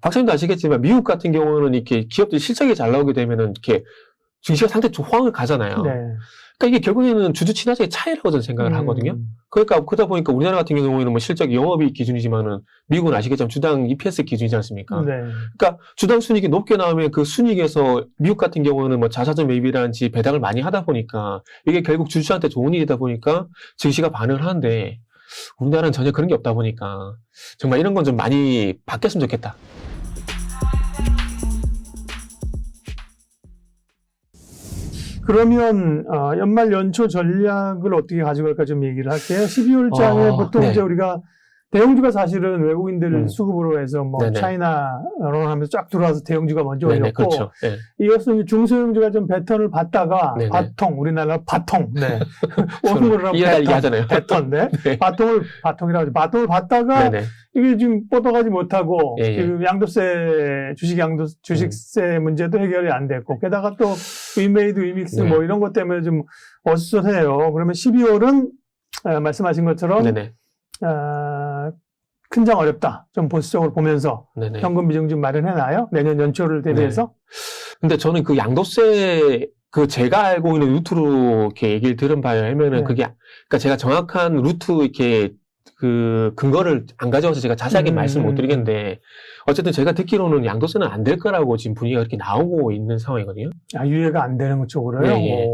박사님도 아시겠지만 미국 같은 경우는 이렇게 기업들이 실적이 잘 나오게 되면은 이렇게 증시가 상당히 좀 호황을 가잖아요. 네. 그러니까 이게 결국에는 주주 친화적인 차이라고 저는 생각을 하거든요. 그러니까 그러다 보니까 우리나라 같은 경우에는 뭐 실적 영업이익 기준이지만은 미국은 아시겠지만 주당 EPS 기준이지 않습니까? 네. 그러니까 주당 순이익이 높게 나오면 그 순이익에서 미국 같은 경우는 뭐 자사주 매입이라든지 배당을 많이 하다 보니까 이게 결국 주주한테 좋은 일이다 보니까 증시가 반응을 하는데 우리나라는 전혀 그런 게 없다 보니까 정말 이런 건 좀 많이 바뀌었으면 좋겠다. 그러면 연말 연초 전략을 어떻게 가져갈까 좀 얘기를 할게요. 12월장에 보통 네. 이제 우리가 대형주가 사실은 외국인들 수급으로 해서 뭐 네네. 차이나로 하면서 쫙 들어와서 대형주가 먼저 네네, 올렸고 그렇죠. 네. 이어서 이제 중소형주가 좀 배턴을 받다가 네네. 바통 우리나라 바통 네. 서로 원고를 하면 이해달리게 하잖아요. 배턴 네. 네. 바통이라고 하죠. 바통을 받다가 네네. 이게 지금 뻗어가지 못하고 예, 예. 지금 양도세 주식세 문제도 해결이 안 됐고 게다가 또 위메이드 위믹스 네. 뭐 이런 것 때문에 좀 어수선해요. 그러면 12월은 말씀하신 것처럼 네네. 큰장 어렵다. 좀 보수적으로 보면서 네네. 현금 비중 좀 마련해놔요. 내년 연초를 대비해서. 근데 저는 그 양도세 제가 알고 있는 루트로 이렇게 얘기를 들은 바에 하면은 네. 그러니까 제가 정확한 루트 이렇게 근거를 안 가져와서 제가 자세하게 말씀 못 드리겠는데 어쨌든 제가 듣기로는 양도세는 안 될 거라고 지금 분위기가 그렇게 나오고 있는 상황이거든요. 유예가 안 되는 쪽으로요? 예, 예.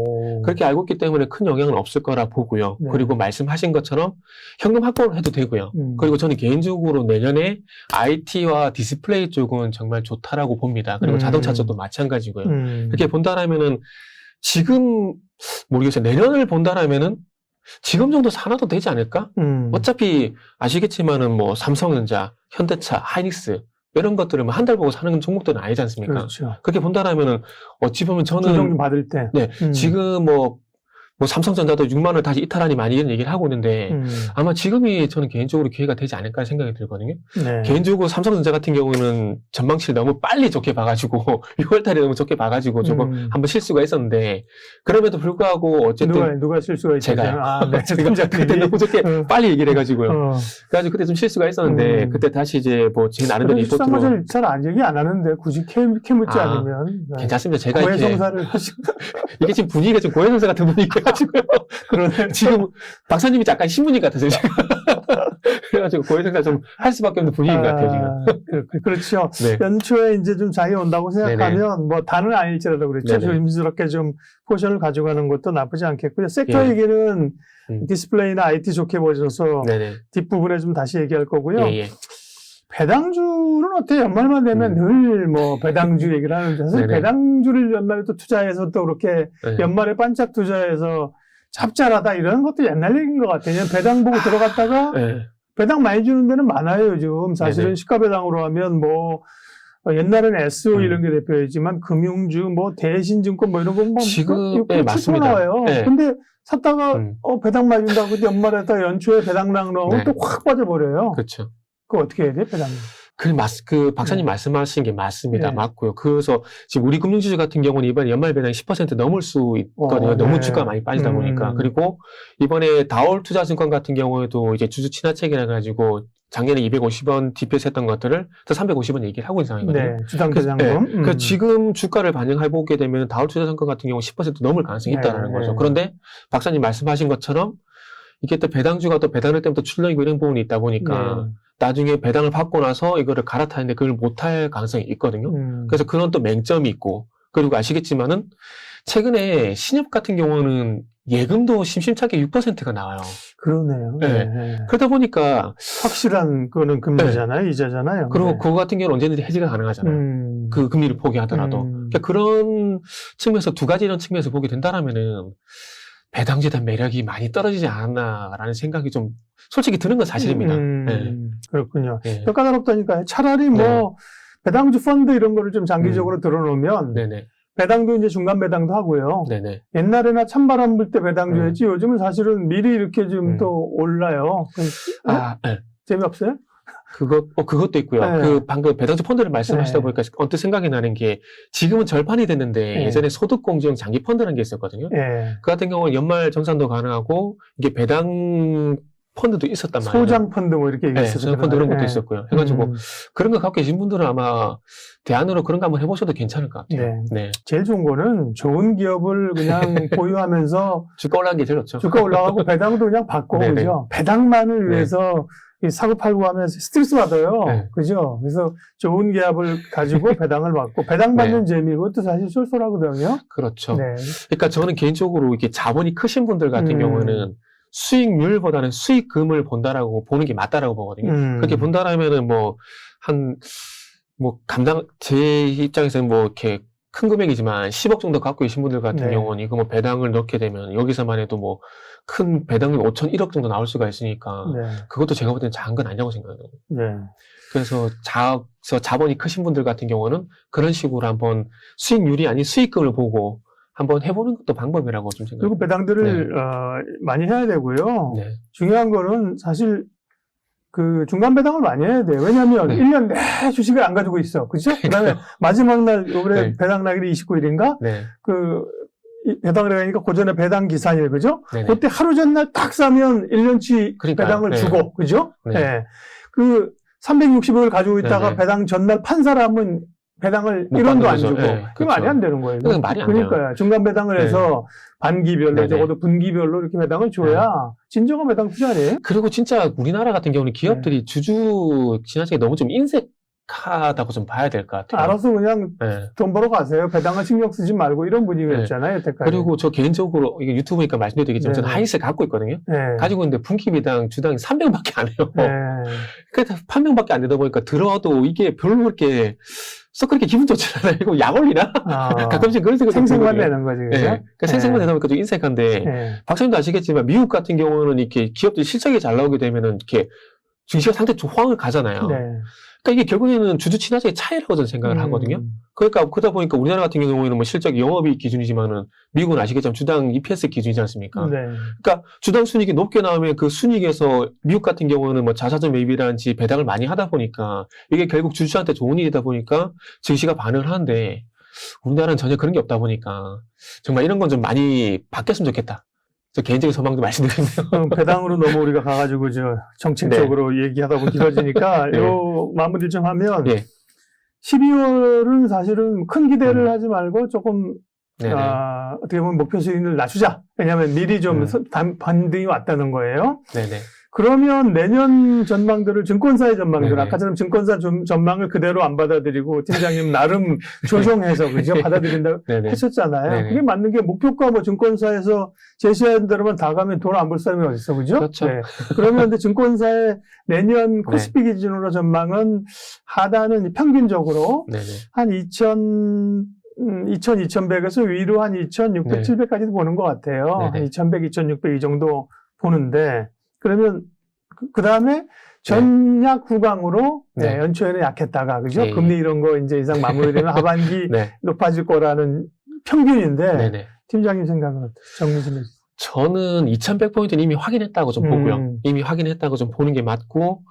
그렇게 알고 있기 때문에 큰 영향은 없을 거라 보고요. 네. 그리고 말씀하신 것처럼 현금 확보를 해도 되고요. 그리고 저는 개인적으로 내년에 IT와 디스플레이 쪽은 정말 좋다라고 봅니다. 그리고 자동차 쪽도 마찬가지고요. 그렇게 본다라면은 지금 모르겠어요. 내년을 본다라면은 지금 정도 사놔도 되지 않을까? 어차피 아시겠지만은 뭐 삼성전자, 현대차, 하이닉스 이런 것들을 뭐 한 달 보고 사는 종목들은 아니지 않습니까? 그렇죠. 그렇게 본다라면은 어찌 보면 저는 조정 좀 받을 때. 네, 지금 뭐 삼성전자도 6만 원 다시 이탈하니 많이 이런 얘기를 하고 있는데 아마 지금이 저는 개인적으로 기회가 되지 않을까 생각이 들거든요. 네. 개인적으로 삼성전자 같은 경우는 전망치를 너무 빨리 좋게 봐가지고 6월달에 너무 좋게 봐가지고 조금 한번 실수가 있었는데 그럼에도 불구하고 어쨌든 누가 실수가 있죠? 제가요. 네. 제가 그때 너무 좋게 빨리 얘기를 해가지고요. 그래가지고 그때 좀 실수가 있었는데 그때 다시 이제 뭐 제 나름대로 리포트로 잘안 얘기 안 하는데 굳이 캐묻지 않으면 괜찮습니다. 제가 고해성사를 하시고 이게 지금 분위기가 좀 고해성사 같은 분위기가지고요. 그러네. 지금 박사님이 약간 신부님 같으세요 지금. 그래가지고 고해성사 좀 할 수밖에 없는 분위기인 것 같아요 지금. 그렇죠. 네. 연초에 이제 좀 장이 온다고 생각하면 네네. 뭐 다는 아닐지라도 그렇죠. 네네. 조심스럽게 좀 포션을 가져가는 것도 나쁘지 않겠고요. 섹터 예. 얘기는 디스플레이나 IT 좋게 보셔서 네네. 뒷부분에 좀 다시 얘기할 거고요. 예, 예. 배당주는 어때요? 연말만 되면 늘 뭐 배당주 얘기를 하는데 사실 네네. 배당주를 연말에 또 투자해서 또 그렇게 네. 연말에 반짝 투자해서 짭짤하다 이런 것도 옛날 얘기인 것 같아요. 배당 보고 들어갔다가 네. 배당 많이 주는 데는 많아요, 요즘. 사실은 네네. 시가배당으로 하면 뭐 옛날에는 SO 이런 게 대표이지만 금융주, 뭐 대신증권 뭐 이런 거 뭐 지금 네, 맞습니다. 나와요. 네. 근데 샀다가 배당 많이 준다고 연말에다가 연초에 배당락 넣으면 네. 또 확 빠져버려요. 그렇죠. 그거 어떻게 해야 돼, 배당? 그 박사님 말씀하신 게 맞습니다. 네. 맞고요. 그래서 지금 우리 금융지주 같은 경우는 이번에 연말 배당이 10% 넘을 수 있거든요. 너무 네. 주가가 많이 빠지다 보니까. 그리고 이번에 다올투자증권 같은 경우에도 이제 주주 친화책이라 가지고 작년에 250원 DPS 했던 것들을 또 350원 얘기를 하고 있는 상황이거든요. 네, 주당배당금. 그러니까 지금 주가를 반영해보게 되면 다올투자증권 같은 경우 10% 넘을 가능성이 있다는 네. 거죠. 그런데 박사님 말씀하신 것처럼 이게 또 배당주가 또 배당을 때문에 또 출렁이고 이런 부분이 있다 보니까 나중에 배당을 받고 나서 이거를 갈아타는데 그걸 못할 가능성이 있거든요. 그래서 그런 또 맹점이 있고 그리고 아시겠지만은 최근에 신협 같은 경우는 예금도 심심찮게 6%가 나와요. 그러네요. 네. 네. 그러다 보니까 확실한 거는 금리잖아요. 이자잖아요. 그리고 네. 그거 같은 경우는 언제든지 해지가 가능하잖아요. 그 금리를 포기하더라도. 그러니까 그런 측면에서 두 가지 이런 측면에서 보게 된다라면은 배당주에 대한 매력이 많이 떨어지지 않았나라는 생각이 좀 솔직히 드는 건 사실입니다. 네. 그렇군요. 네. 까다롭다니까요. 차라리 뭐 배당주 펀드 이런 거를 좀 장기적으로 들어놓으면 네네. 배당도 이제 중간 배당도 하고요. 네네. 옛날에나 찬바람 불 때 배당주 했지 요즘은 사실은 미리 이렇게 좀 또 올라요. 네. 재미없어요? 그것도 있고요. 네. 방금 배당주 펀드를 말씀하시다 네. 보니까 언뜻 생각이 나는 게 지금은 절판이 됐는데 네. 예전에 소득공제형 장기 펀드라는 게 있었거든요. 예. 그 같은 경우는 연말 정산도 가능하고 이게 배당 펀드도 있었단 말이에요. 소장 펀드 뭐 이렇게 네, 얘기했었죠. 소장 펀드 이런 것도 있었고요. 해가지고 그런 거 갖고 계신 분들은 아마 대안으로 그런 거 한번 해보셔도 괜찮을 것 같아요. 네. 제일 좋은 거는 좋은 기업을 그냥 보유하면서 주가 올라간 게 제일 좋죠. 주가 올라가고 배당도 그냥 받고 네네. 그죠? 배당만을 위해서 이 사고 팔고 하면 스트레스 받아요. 네. 그죠? 그래서 좋은 기업을 가지고 배당을 받고 배당 받는 재미 그것도 사실 쏠쏠하거든요. 그렇죠. 네. 그러니까 저는 개인적으로 이렇게 자본이 크신 분들 같은 경우는 수익률보다는 수익금을 본다라고 보는 게 맞다라고 보거든요. 그렇게 본다라면은 제 입장에서는 뭐 이렇게 큰 금액이지만 10억 정도 갖고 계신 분들 같은 경우는 이거 뭐 배당을 넣게 되면 여기서만 해도 뭐 큰 배당률 5천, 1억 정도 나올 수가 있으니까 그것도 제가 볼 때는 작은 건 아니라고 생각해요. 그래서 자본이 크신 분들 같은 경우는 그런 식으로 한번 수익률이 아닌 수익금을 보고 한번 해보는 것도 방법이라고 좀 생각해요. 그리고 배당들을 많이 해야 되고요. 중요한 거는 사실 그 중간 배당을 많이 해야 돼요. 왜냐하면 1년 내 주식을 안 가지고 있어. 그죠? 그 다음에 마지막 날, 올해 배당 날일이 29일인가? 배당을 하니까 그 전에 배당 기산일, 그죠? 그때 하루 전날 딱 사면 1년치 배당을 주고, 그죠? 그 360억을 가지고 있다가 배당 전날 판 사람은 배당을 1원도 안 주고. 그게 말이 안 되는 거예요. 그건 말이 안 돼요. 그러니까요. 중간 배당을 해서 반기별로, 적어도 분기별로 이렇게 배당을 줘야 진정한 배당 투자네. 그리고 진짜 우리나라 같은 경우는 기업들이 주주 지나치게 너무 좀 인색하다고 좀 봐야 될 것 같아요. 알아서 그냥 돈 벌어 가세요. 배당을 신경 쓰지 말고 이런 분위기였잖아요. 여태까지. 그리고 저 개인적으로 이게 유튜브니까 말씀드려도 되겠지만 저는 하이스 갖고 있거든요. 가지고 있는데 분기 배당 주당이 300원밖에 안 해요. 그래서 8명밖에 안 되다 보니까 들어와도 이게 별로 그렇게 썩 그렇게 기분 좋지 않아요. 이거 약 올리나? 가끔씩 그런 생각이 생생만 내는 거지. 그러니까 생생만 내다 보니까 좀 인색한데 박사님도 아시겠지만 미국 같은 경우는 이렇게 기업들이 실적이 잘 나오게 되면은 이렇게 증시가 상당히 좀 호황을 가잖아요. 그러니까 이게 결국에는 주주 친화적인 차이라고 저는 생각을 하거든요. 그러니까 그러다 보니까 우리나라 같은 경우에는 뭐 실적 영업이익 기준이지만은 미국은 아시겠지만 주당 EPS 기준이지 않습니까? 그러니까 주당 순이익이 높게 나오면 그 순이익에서 미국 같은 경우는 뭐 자사주 매입이라든지 배당을 많이 하다 보니까 이게 결국 주주한테 좋은 일이다 보니까 증시가 반응을 하는데 우리나라는 전혀 그런 게 없다 보니까 정말 이런 건 좀 많이 바뀌었으면 좋겠다. 저 개인적인 소망도 말씀드리네요. 배당으로 너무 우리가 가가지고 정책적으로 얘기하다 보면 길어지니까 요 마무리 좀 하면 12월은 사실은 큰 기대를 하지 말고 조금 어떻게 보면 목표 수익을 낮추자. 왜냐하면 미리 좀 반등이 왔다는 거예요. 그러면 내년 전망들을 증권사의 전망들 아까처럼 증권사 전망을 그대로 안 받아들이고 팀장님 나름 조정해서 그죠 받아들인다고 하셨잖아요. 그게 맞는 게 목표가 뭐 증권사에서 제시한 대로만 다 가면 돈 안 벌 사람이 어디 있어 그죠? 그렇죠. 그러면 근데 증권사의 내년 코스피 기준으로 전망은 하단은 평균적으로 한 2100에서 위로 한 2600, 700까지도 보는 것 같아요. 한 2100, 2600 이 정도 보는데 그러면 그 다음에 전약 후강으로 연초에는 약했다가 그죠? 금리 이런 거 이제 이상 마무리되면 하반기 높아질 거라는 평균인데 팀장님 생각은 어때요? 정리 좀 해주세요. 저는 2100포인트는 이미 확인했다고 좀 보고요. 이미 확인했다고 좀 보는 게 맞고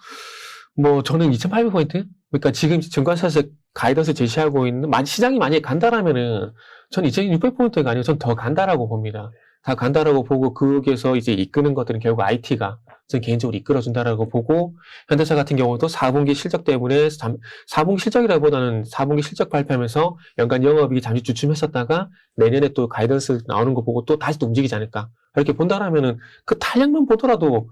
뭐 저는 2800포인트 그러니까 지금 증권사에서 가이던스 제시하고 있는 시장이 만약에 간다라면은 전 2600포인트가 아니고 전 더 간다라고 봅니다. 다 간다라고 보고 거기에서 이제 이끄는 것들은 결국 IT가 저는 개인적으로 이끌어준다라고 보고 현대차 같은 경우도 4분기 실적 때문에 4분기 실적이라기보다는 4분기 실적 발표하면서 연간 영업이익이 잠시 주춤했었다가 내년에 또 가이던스 나오는 거 보고 또 다시 또 움직이지 않을까 이렇게 본다라면은 그 탄력만 보더라도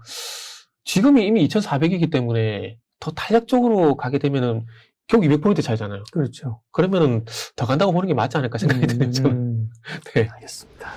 지금이 이미 2400이기 때문에 더 탄력적으로 가게 되면은 결국 200포인트 차이잖아요. 그렇죠. 그러면은 더 간다고 보는 게 맞지 않을까 생각이 드네요. 알겠습니다.